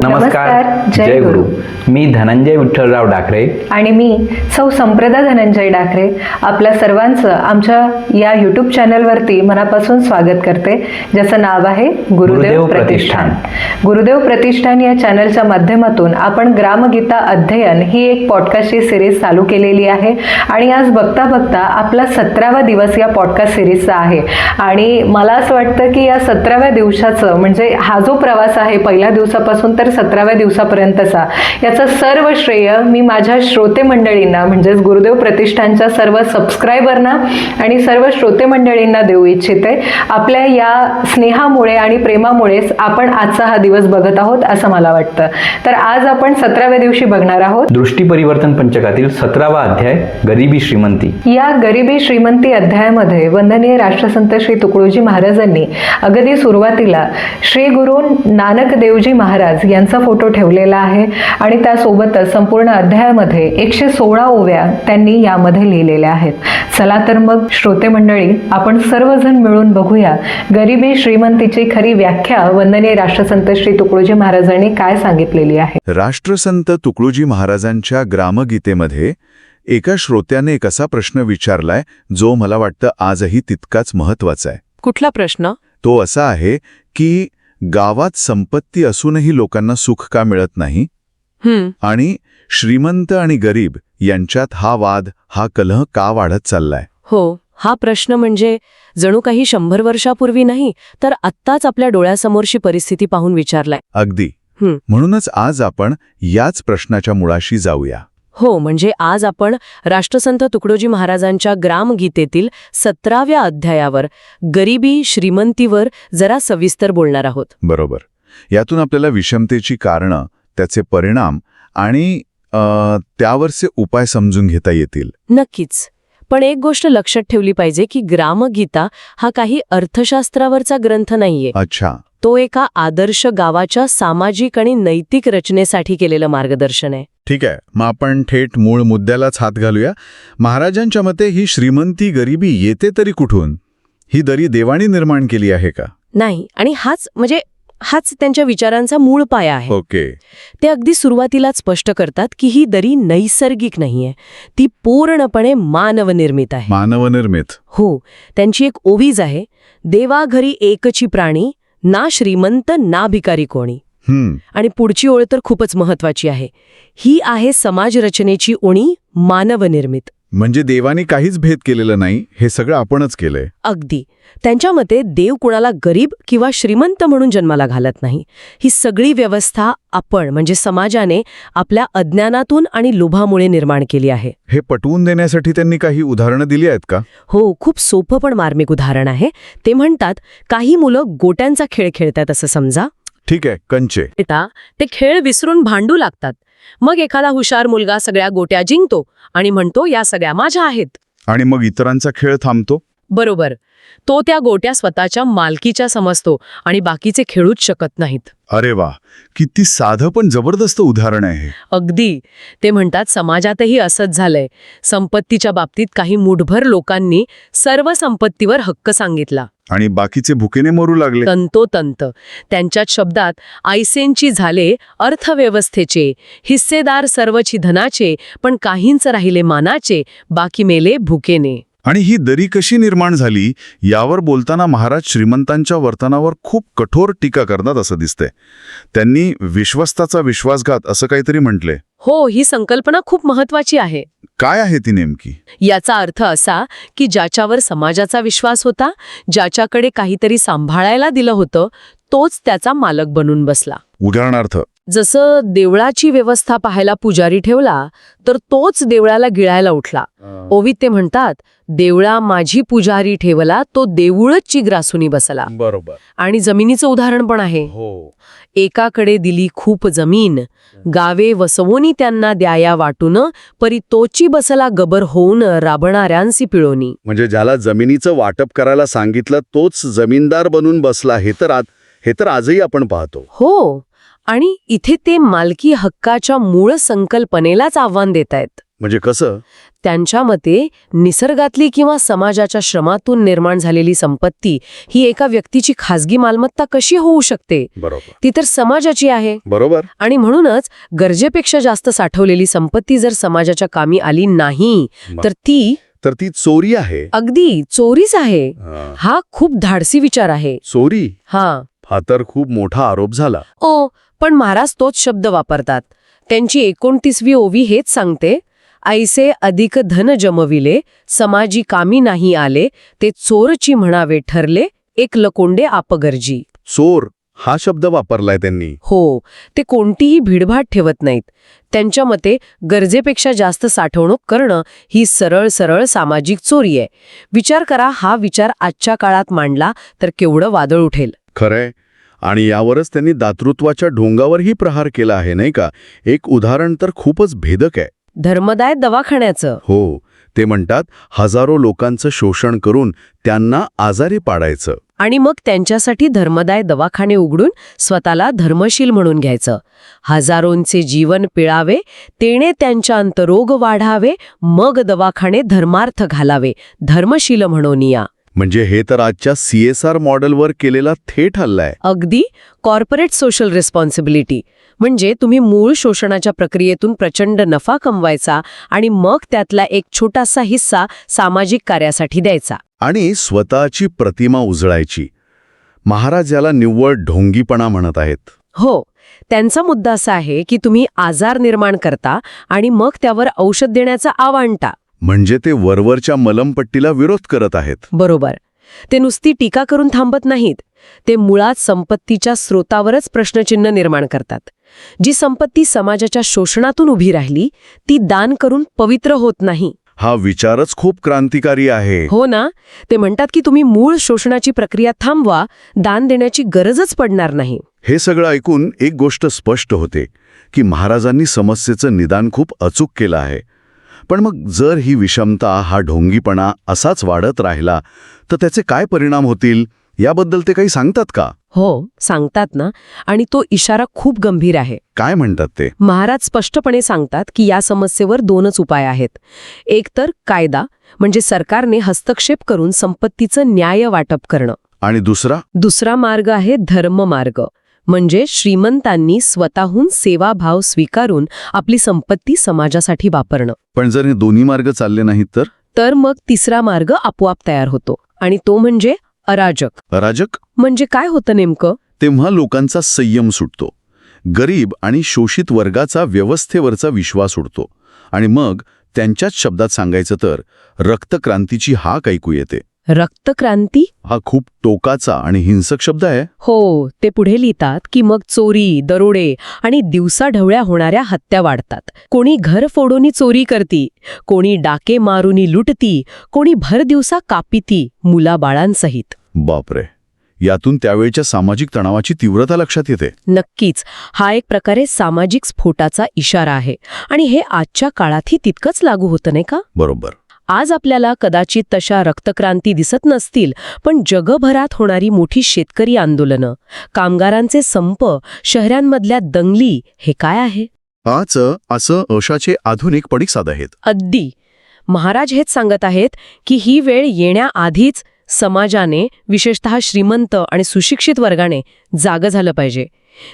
नमस्कार. जय गुरु. मी धनंजय विठ्ठलराव डाकरे आणि मी सौ संप्रदा धनंजय डाकरे आपल्या सर्वांचं आमच्या या यूट्यूब चॅनलवरती मनापासून स्वागत करते, ज्याचं नाव आहे गुरुदेव प्रतिष्ठान. गुरुदेव प्रतिष्ठान या चॅनलच्या माध्यमातून आपण ग्रामगीता अध्ययन ही एक पॉडकास्टची सिरीज चालू केलेली आहे आणि आज बघता बघता आपला 17वा दिवस या पॉडकास्ट सिरीजचा आहे. आणि मला असं वाटतं की या 17व्या दिवसाचं म्हणजे हा जो प्रवास आहे पहिल्या दिवसापासून तर 17व्या दिवसापर्यंतचा, याचं सर्व श्रेय मी माझ्या श्रोते मंडळींना म्हणजेच गुरुदेव प्रतिष्ठानच्या सर्व सबस्क्रायबरना आणि सर्व श्रोते मंडळींना देऊ इच्छिते. आपल्या या स्नेहामुळे आणि प्रेमामुळेच आपण आजचा हा दिवस बघत आहोत असं मला वाटतं. तर आज आपण 17व्या दिवशी बघणार आहोत दृष्टी परिवर्तन पंचकातील 17वा अध्याय गरिबी श्रीमंती. या गरिबी श्रीमंती अध्यायामध्ये वंदनीय राष्ट्रसंत श्री तुकडोजी महाराजांनी अगदी सुरुवातीला श्री गुरु नानक देवजी महाराज यांचा फोटो ठेवलेला आहे आणि त्यासोबतच संपूर्ण अध्यायामध्ये 116 ओव्या त्यांनी यामध्ये लिहिलेल्या आहेत. चला तर मग श्रोते मंडळी, आपण सर्वजण मिळून बघूया गरिबी श्रीमंतीची खरी व्याख्या वंदनीय राष्ट्रसंत श्री तुकडोजी महाराजांनी काय सांगितलेली आहे. राष्ट्रसंत तुकडोजी महाराजांच्या ग्रामगीतेमध्ये एका श्रोत्याने एक असा प्रश्न विचारलाय जो मला वाटतं आजही तितकाच महत्वाचा आहे. कुठला प्रश्न? तो असा आहे की गावात संपत्ती असूनही लोकांना सुख का मिळत नाही, आणि श्रीमंत आणि गरीब यांच्यात हा वाद, हा कलह का वाढत चाललाय. हो, हा प्रश्न म्हणजे जणू काही 100 वर्षापूर्वी नाही तर आत्ताच आपल्या डोळ्यासमोरची परिस्थिती पाहून विचारलाय. अगदी. म्हणूनच आज आपण याच प्रश्नाच्या मुळाशी जाऊया. हो, म्हणजे आज आपण राष्ट्रसंत तुकडोजी महाराजांच्या ग्रामगीतेतील 17व्या अध्यायावर गरिबी श्रीमंतीवर जरा सविस्तर बोलणार आहोत. बरोबर. यातून आपल्याला विषमतेची कारणं, त्याचे परिणाम आणि त्यावरचे उपाय समजून घेता येतील. नक्कीच. पण एक गोष्ट लक्षात ठेवली पाहिजे की ग्रामगीता हा काही अर्थशास्त्रावरचा ग्रंथ नाहीये. अच्छा. तो एका आदर्श गावाच्या सामाजिक आणि नैतिक रचनेसाठी केलेलं मार्गदर्शन आहे. ठीक आहे, मग आपण थेट मूळ मुद्द्यालाच हात घालूया. महाराजांच्या मते ही श्रीमंती गरिबी येते तरी कुठून? ही दरी देवानी निर्माण केली आहे का? नाही, आणि हाच त्यांच्या विचारांचा मूळ पाया आहे. ओके. ते अगदी सुरुवातीलाच स्पष्ट करतात की ही दरी नैसर्गिक नाहीये, ती पूर्णपणे मानवनिर्मित आहे. मानवनिर्मित? हो. त्यांची एक ओवीज आहे, देवा घरी एकची प्राणी, ना श्रीमंत ना भिकारी कोणी. आणि पुढची ओळ तर खूपच महत्वाची आहे. ही आहे समाजरचनेची उणी मानवनिर्मित. म्हणजे देवानी काहीच भेद केलेला नाही, हे सगळं आपणच केलंय. अगदी. त्यांच्या मते देव कुणाला गरीब किंवा श्रीमंत म्हणून जन्माला घालत नाही. ही सगळी व्यवस्था आपण म्हणजे समाजाने आपल्या अज्ञानातून आणि लोभामुळे निर्माण केली आहे. हे पटवून देण्यासाठी त्यांनी काही उदाहरणं दिली आहेत का? हो, खूप सोपं पण मार्मिक उदाहरण आहे. ते म्हणतात, काही मुलं गोट्यांचा खेळ खेळतात असं समजा. ठीक आहे, कंचे. ते खेळ विसरून भांडू लागतात. मग एखादा हुशार मुलगा सगळ्या गोट्या जिंकतो आणि म्हणतो, या सगळ्या माझ्या आहेत. आणि मग इतरांचा खेळ थांबतो. बरोबर. तो त्या गोट्या स्वतःच्या मालकीच्या समजतो आणि बाकीचे खेळूच शकत नाहीत. अरे वा, किती साधं पण जबरदस्त उदाहरण आहे. अगदी. ते म्हणतात, समाजातही असंच झालंय. संपत्तीच्या बाबतीत काही मुठभर लोकांनी सर्व संपत्तीवर हक्क सांगितला आणि बाकीचे भुकेने मरू लागले. तंतोतंत. त्यांच्याच शब्दात, ऐसेंची झाले अर्थव्यवस्थेचे, हिस्सेदार सर्वची धनाचे, पण काहींच राहिले मानाचे, बाकी मेले भुकेने. आणि ही दरी कशी निर्माण झाली यावर बोलताना महाराज श्रीमंतांच्या वर्तनावर खूप कठोर टीका करतात असं दिसतंय. त्यांनी विश्वस्ताचा विश्वासघात असं काहीतरी म्हटले. हो, ही संकल्पना खूप महत्वाची आहे. काय आहे ती नेमकी? याचा अर्थ असा की ज्याच्यावर समाजाचा विश्वास होता, ज्याच्याकडे काहीतरी सांभाळायला दिलं होतं, तोच त्याचा मालक बनून बसला. उदाहरणार्थ, जसं देवळाची व्यवस्था पाहायला पुजारी ठेवला तर तोच देवळाला गिळायला उठला. ओवीत ते म्हणतात, देवळा माझी पुजारी ठेवला, तो देऊळच ग्रासूनी बसला. बरोबर. आणि जमिनीचं उदाहरण पण आहे. हो. एकाकडे दिली खूप जमीन, गावे वसवोनी त्यांना द्याया वाटून, परी तोची बसला गबर होऊन राबणाऱ्यांसी पिळोनी. म्हणजे ज्याला जमिनीचं वाटप करायला सांगितलं तोच जमीनदार बनून बसला. हे तर आजही आपण पाहतो. हो. आणि इथे ते मालकी हक्काच्या मूळ संकल्पनेलाच आव्हान देत आहेत. म्हणजे कसं? त्यांच्या मते निसर्गातली किंवा समाजाच्या श्रमातून निर्माण झालेली संपत्ती ही एका व्यक्तीची खाजगी मालमत्ता कशी होऊ शकते? बरोबर. ती तर समाजाची आहे. बरोबर. आणि म्हणूनच गरजेपेक्षा जास्त साठवलेली संपत्ती जर समाजाच्या कामी आली नाही तर ती चोरी आहे. अगदी चोरीच आहे. हा. हा खूप धाडसी विचार आहे. चोरी हा तर खूप मोठा आरोप झाला. पण महाराज तोच शब्द वापरतात. त्यांची 29वी ओवी हेच सांगते, ऐसे अधिक धन जमविले, समाजी कामी नाही आले, ते चोरची म्हणावे ठरले, एक लकोंडे आपगर्जी. चोर हा शब्द वापरलाय त्यांनी. हो, ते कोणतीही भीडभाड ठेवत नाहीत. त्यांच्या मते गरजेपेक्षा जास्त साठवणूक करणं ही सरळ सरळ सामाजिक चोरी आहे. विचार करा, हा विचार आजच्या काळात मांडला तर केवढं वादळ उठेल. खरंय. आणि यावरच त्यांनी दातृत्वाच्या ढोंगावरही प्रहार केला आहे, नाही का? एक उदाहरण तर खूपच भेदक आहे. धर्मदाय दवाखान्याचं. हो, ते म्हणतात हजारो लोकांचं शोषण करून त्यांना आजारी पाडायचं. आणि मग त्यांच्यासाठी धर्मदाय दवाखाने उघडून स्वतःला धर्मशील म्हणून घ्यायचं. हजारोंचे जीवन पिळावे, तेणे त्यांच्या अंतरोग वाढावे, मग दवाखाने धर्मार्थ घालावे, धर्मशील म्हणून या. म्हणजे हे तर आजच्या CSR मॉडेलवर केलेला थेट हल्ला आहे. अगदी कॉर्पोरेट सोशल रिस्पॉन्सिबिलिटी. म्हणजे तुम्ही मूळ शोषणाच्या प्रक्रियेतून प्रचंड नफा कमवायचा आणि मग त्यातला एक छोटासा हिस्सा सामाजिक कार्यासाठी द्यायचा. आणि स्वतःची प्रतिमा उजळायची. महाराज याला निव्वळ ढोंगीपणा म्हणत आहेत. हो, त्यांचा मुद्दा असा आहे की तुम्ही आजार निर्माण करता आणि मग त्यावर औषध देण्याचा आणता. म्हणजे ते वरवरच्या मलमपट्टीला विरोध करत आहेत. बरोबर. ते नुसती टीका करून थांबत नाहीत. ते मुळात संपत्तीच्या स्रोतावरच प्रश्नचिन्ह निर्माण करतात. जी संपत्ती समाजाच्या शोषणातून उभी राहिली ती दान करून पवित्र होत नाही. हा विचारच खूप क्रांतिकारी आहे. हो ना. ते म्हणतात की तुम्ही मूळ शोषणाची प्रक्रिया थांबवा, दान देण्याची गरजच पडणार नाही. हे सगळं ऐकून एक गोष्ट स्पष्ट होते की महाराजांनी समस्येचं निदान खूप अचूक केलं आहे. पण मग जर ही विषमता, हा ढोंगीपणा असाच वाढत राहिला तर त्याचे काय परिणाम होतील याबद्दल ते काही सांगतात का? हो, सांगतात ना. आणि तो इशारा खूप गंभीर आहे. काय म्हणतात ते? महाराज स्पष्टपणे सांगतात की या समस्येवर 2च उपाय आहेत. एक तर कायदा, म्हणजे सरकारने हस्तक्षेप करून संपत्तीचं न्याय वाटप करणं. आणि दुसरा मार्ग आहे धर्ममार्ग, म्हणजे श्रीमंतांनी स्वतःहून सेवाभाव स्वीकारून आपली संपत्ती समाजासाठी वापरणं. पण जर हे दोन्ही मार्ग चालले नाहीत तर मग तिसरा मार्ग आपोआप तयार होतो, आणि तो म्हणजे अराजक. अराजक म्हणजे काय होतं नेमकं? तेव्हा लोकांचा संयम सुटतो, गरीब आणि शोषित वर्गाचा व्यवस्थेवरचा विश्वास उडतो, आणि मग त्यांच्याच शब्दात सांगायचं तर रक्तक्रांतीची हाक ऐकू येते. रक्तक्रांती हा खूप टोकाचा आणि हिंसक शब्द आहे. हो, ते पुढे लिहितात की मग चोरी, दरोडे आणि दिवसाढवळ्या होणाऱ्या हत्या वाढतात. कोणी घर फोडूनी चोरी करती, कोणी डाके मारूनी लुटती, कोणी भर दिवसा कापिती, मुलाबाळांसहित. बापरे. यातून त्यावेळच्या सामाजिक तणावाची तीव्रता लक्षात येते. नक्कीच. हा एक प्रकारे सामाजिक स्फोटाचा इशारा आहे, आणि हे आजच्या काळातही तितकंच लागू होतं, नाही का? बरोबर. आज आपल्याला कदाचित तशा रक्तक्रांती दिसत नसतील, पण जगभरात होणारी मोठी शेतकरी आंदोलनं, कामगारांचे संप, शहरांमधल्या दंगली, हे काय आहे? असं अशाचे आधुनिक पडीसाद आहेत. अगदी. महाराज हेच सांगत आहेत की ही वेळ येण्याआधीच समाजाने, विशेषतः श्रीमंत आणि सुशिक्षित वर्गाने जागं झालं पाहिजे.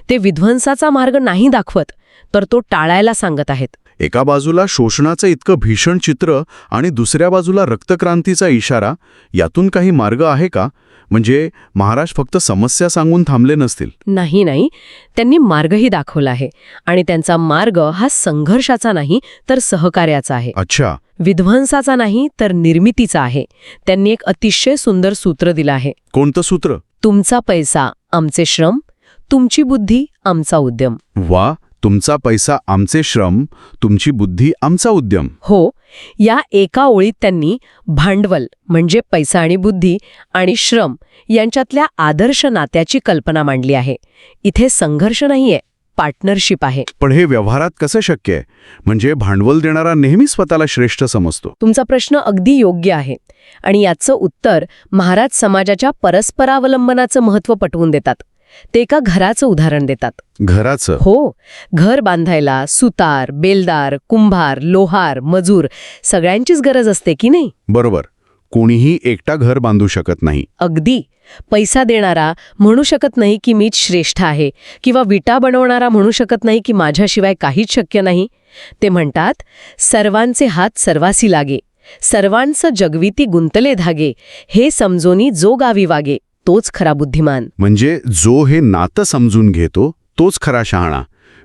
ते विध्वंसाचा मार्ग नाही दाखवत, तर तो टाळायला सांगत आहेत. एका बाजूला शोषणाचं इतकं भीषण चित्र आणि दुसऱ्या बाजूला रक्तक्रांतीचा इशारा. यातून काही मार्ग आहे का? म्हणजे महाराज फक्त समस्या सांगून थांबले नसतील. नाही, त्यांनी मार्गही दाखवला आहे, आणि त्यांचा मार्ग हा संघर्षाचा नाही तर सहकार्याचा आहे. अच्छा. विध्वंसाचा नाही तर निर्मितीचा आहे. त्यांनी एक अतिशय सुंदर सूत्र दिलं आहे. कोणतं सूत्र? तुमचा पैसा आमचे श्रम, तुमची बुद्धी आमचा उद्यम. वा. तुमचा पैसा आमचे श्रम, तुमची बुद्धी आमचा उद्यम. हो. या एका ओळीत त्यांनी भांडवल म्हणजे पैसा आणि बुद्धी आणि श्रम यांच्यातल्या आदर्श नात्याची कल्पना मांडली आहे. इथे संघर्ष नाहीये, पार्टनरशिप आहे. पण हे व्यवहारात कसं शक्य आहे? म्हणजे भांडवल देणारा नेहमी स्वतःला श्रेष्ठ समजतो. तुमचा प्रश्न अगदी योग्य आहे, आणि याचं उत्तर महाराज समाजाच्या परस्परावलंबनाचं महत्त्व पटवून देतात. ते एका घराचं उदाहरण देतात. घराचं? हो, घर बांधायला सुतार, बेलदार, कुंभार, लोहार, मजूर सगळ्यांचीच गरज असते की नाही? बरोबर. कोणीही एकटा घर बांधू शकत नाही. अगदी. पैसा देणारा म्हणू शकत नाही की मीच श्रेष्ठ आहे, किंवा विटा बनवणारा म्हणू शकत नाही की माझ्याशिवाय काहीच शक्य नाही. ते म्हणतात, सर्वांचे हात सर्वासी लागे, सर्वांचं जगविती गुंतले धागे, हे समजोनी जो गावी वागे, तोच खरा बुद्धिमान. म्हणजे जो हे नातं समजून घेतो तोच खरा शहाणा.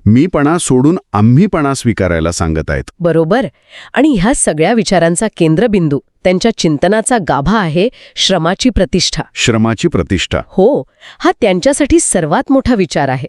मीपणा सोडून आम्हीपणा स्वीकारायला सांगत आहेत. बरोबर. आणि ह्या सगळ्या विचारांचा केंद्रबिंदू, त्यांच्या चिंतनाचा गाभा आहे श्रमाची प्रतिष्ठा. श्रमाची प्रतिष्ठा? हो, हा त्यांच्यासाठी सर्वात मोठा विचार आहे.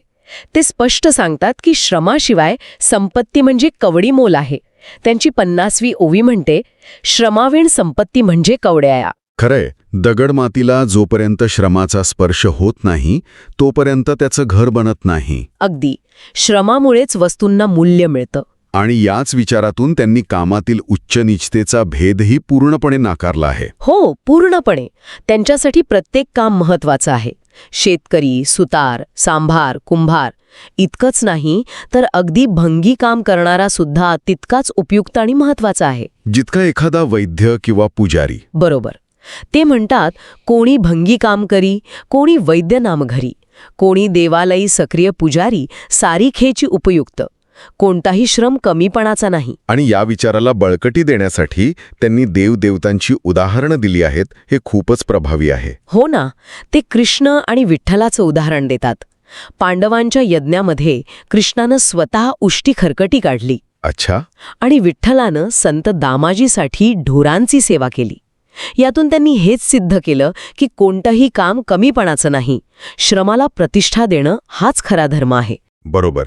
ते स्पष्ट सांगतात की श्रमाशिवाय संपत्ती म्हणजे कवडी मोल आहे. त्यांची 50वी ओवी म्हणते, श्रमाविण संपत्ती म्हणजे कवड्याया. खरंय, दगडमातीला जोपर्यंत श्रमाचा स्पर्श होत नाही तोपर्यंत त्याचं घर बनत नाही. अगदी. श्रमामुळेच वस्तूंना मूल्य मिळतं. आणि याच विचारातून त्यांनी कामातील उच्च-नीचतेचा भेदही पूर्णपणे नाकारला आहे. हो, पूर्णपणे. त्यांच्यासाठी प्रत्येक काम महत्वाचं आहे. शेतकरी, सुतार, सांभार, कुंभार इतकंच नाही तर अगदी भंगी काम करणारा सुद्धा तितकाच उपयुक्त आणि महत्वाचा आहे. जितका एखादा वैद्य किंवा पुजारी. बरोबर. ते म्हणतात, कोणी भंगी काम करी, कोणी वैद्य नाम घरी, कोणी देवालयी सक्रिय पुजारी, सारी खेची उपयुक्त. कोणताही श्रम कमीपणाचा नाही. आणि या विचाराला बळकटी देण्यासाठी त्यांनी देवदेवतांची उदाहरणं दिली आहेत. हे खूपच प्रभावी आहे. हो ना. ते कृष्ण आणि विठ्ठलाचं उदाहरण देतात. पांडवांच्या यज्ञामध्ये कृष्णानं स्वतः उष्टी खरकटी काढली. अच्छा. आणि विठ्ठलानं संत दामाजीसाठी ढोरांची सेवा केली. यातून त्यांनी हेच सिद्ध केलं की कोणतंही काम कमीपणाचं नाही. श्रमाला प्रतिष्ठा देणं हाच खरा धर्म आहे. बरोबर.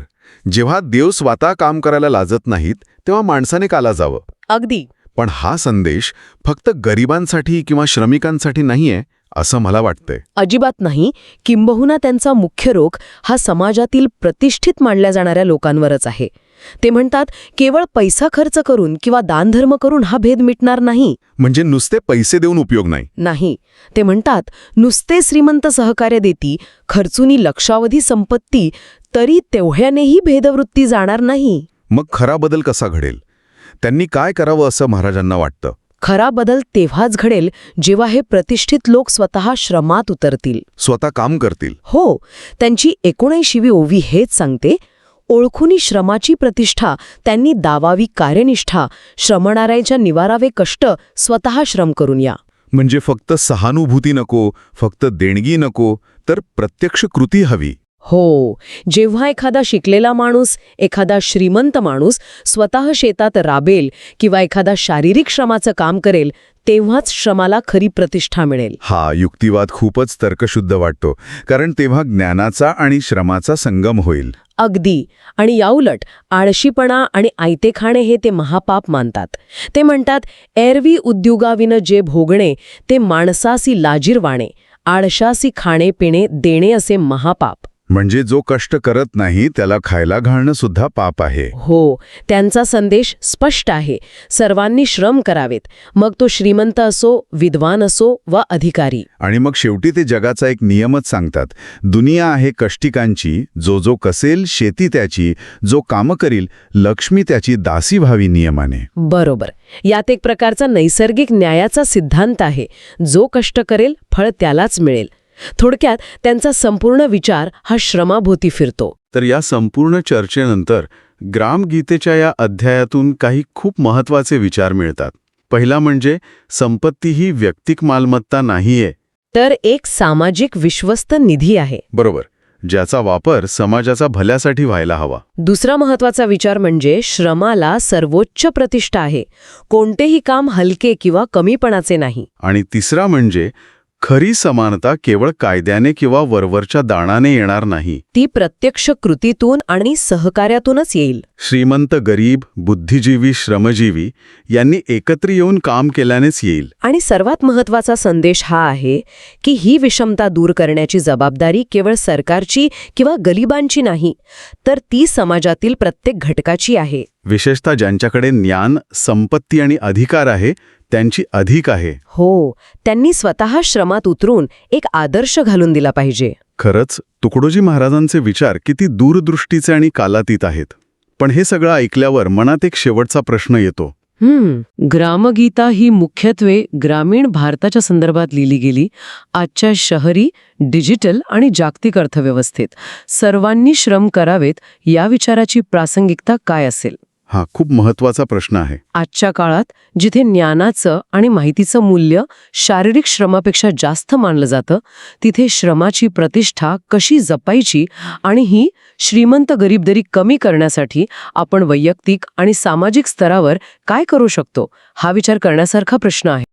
जेव्हा देव स्वतः काम करायला लाजत नाहीत तेव्हा माणसाने काला जावं. अगदी. पण हा संदेश फक्त गरिबांसाठी किंवा श्रमिकांसाठी नाहीये असं मला वाटतंय. अजिबात नाही. किंबहुना त्यांचा मुख्य रोख हा समाजातील प्रतिष्ठित मानल्या जाणाऱ्या लोकांवरच आहे. ते म्हणतात, केवळ पैसा खर्च करून किंवा दानधर्म करून हा भेद मिटणार नाही. म्हणजे नुसते पैसे देऊन उपयोग नाही. नाही. ते म्हणतात, नुसते श्रीमंत सहकार्य देती, खर्चुनी लक्षावधी संपत्ती, तरी तेवढ्यानेही भेदवृत्ती जाणार नाही. मग खरा बदल कसा घडेल? त्यांनी काय करावं असं महाराजांना वाटतं? खरा बदल तेव्हाच घडेल जेव्हा हे प्रतिष्ठित लोक स्वतः श्रमात उतरतील, स्वतः काम करतील. हो. त्यांची 79वी ओवी हेच सांगते, ओळखुनी श्रमाची प्रतिष्ठा, त्यांनी दावावी कार्यनिष्ठा, श्रमणाऱ्याच्या निवारावे कष्ट, स्वतः श्रम करून या. म्हणजे फक्त सहानुभूती नको, फक्त देणगी नको, तर प्रत्यक्ष कृती हवी. हो. जेव्हा एखादा शिकलेला माणूस, एखादा श्रीमंत माणूस स्वतः शेतात राबेल किंवा एखादा शारीरिक श्रमाचं काम करेल, तेव्हाच श्रमाला खरी प्रतिष्ठा मिळेल. हा युक्तिवाद खूपच तर्कशुद्ध वाटतो, कारण तेव्हा ज्ञानाचा आणि श्रमाचा संगम होईल. अगदी. आणि याउलट आळशीपणा आणि आयते खाणे हे ते महापाप मानतात. ते म्हणतात, एरवी उद्योगाविन जे भोगणे ते माणसासी लाजीरवाणे, आळशासी खाणे पिणे देणे असे महापाप. म्हणजे जो कष्ट करत नाही त्याला खायला घालणं सुद्धा पाप आहे. हो. त्यांचा संदेश स्पष्ट आहे. सर्वांनी श्रम करावेत, मग तो श्रीमंत असो, विद्वान असो वा अधिकारी. आणि मग शेवटी ते जगाचा एक नियमच सांगतात, दुनिया आहे कष्टिकांची, जो जो कसेल शेती त्याची, जो काम करील लक्ष्मी त्याची दासी व्हावी नियमाने. बरोबर. यात एक प्रकारचा नैसर्गिक न्यायाचा सिद्धांत आहे. जो कष्ट करेल फळ त्यालाच मिळेल. थोडक्यात त्यांचा संपूर्ण विचार हा श्रमाभोवती फिरतो. तर या संपूर्ण चर्चेनंतर ग्रामगीतेच्या या अध्यायातून काही खूप महत्त्वाचे विचार मिळतात. पहिला म्हणजे संपत्ती ही व्यक्तिक मालमत्ता नाहीये, तर एक सामाजिक विश्वस्त निधी आहे. बरोबर, ज्याचा वापर समाजाचा भल्यासाठी व्हायला हवा. दुसरा महत्वाचा विचार म्हणजे श्रमाला सर्वोच्च प्रतिष्ठा आहे. कोणतेही काम हलके किंवा कमीपणाचे नाही. आणि तिसरा म्हणजे खरी समानता केवळ कायद्याने किंवा वरवरच्या दाणाने येणार नाही. ती प्रत्यक्ष कृतीतून आणि सहकार्यातूनच येईल. श्रीमंत, गरीब, बुद्धिजीवी, श्रमजीवी यांनी एकत्र येऊन काम केल्यानेच येईल. आणि सर्वात महत्वाचा संदेश हा आहे की ही विषमता दूर करण्याची जबाबदारी केवळ सरकारची किंवा गरिबांची नाही, तर ती समाजातील प्रत्येक घटकाची आहे. विशेषतः ज्यांच्याकडे ज्ञान, संपत्ती आणि अधिकार आहे त्यांची अधिक आहे. हो. त्यांनी स्वतः श्रमात उतरून एक आदर्श घालून दिला पाहिजे. खरंच तुकडोजी महाराजांचे विचार किती दूरदृष्टीचे आणि कालातीत आहेत. पण हे सगळं ऐकल्यावर मनात एक शेवटचा प्रश्न येतो. ग्रामगीता ही मुख्यत्वे ग्रामीण भारताच्या संदर्भात लिहिली गेली. आजच्या शहरी, डिजिटल आणि जागतिक अर्थव्यवस्थेत सर्वांनी श्रम करावेत या विचाराची प्रासंगिकता काय असेल? हा खूप महत्वाचा प्रश्न आहे. आजच्या काळात जिथे ज्ञानाचं आणि माहितीचं मूल्य शारीरिक श्रमापेक्षा जास्त मानलं जातं, तिथे श्रमाची प्रतिष्ठा कशी जपायची आणि ही श्रीमंत गरीब दरी कमी करण्यासाठी आपण वैयक्तिक आणि सामाजिक स्तरावर काय करू शकतो, हा विचार करण्यासारखा प्रश्न आहे.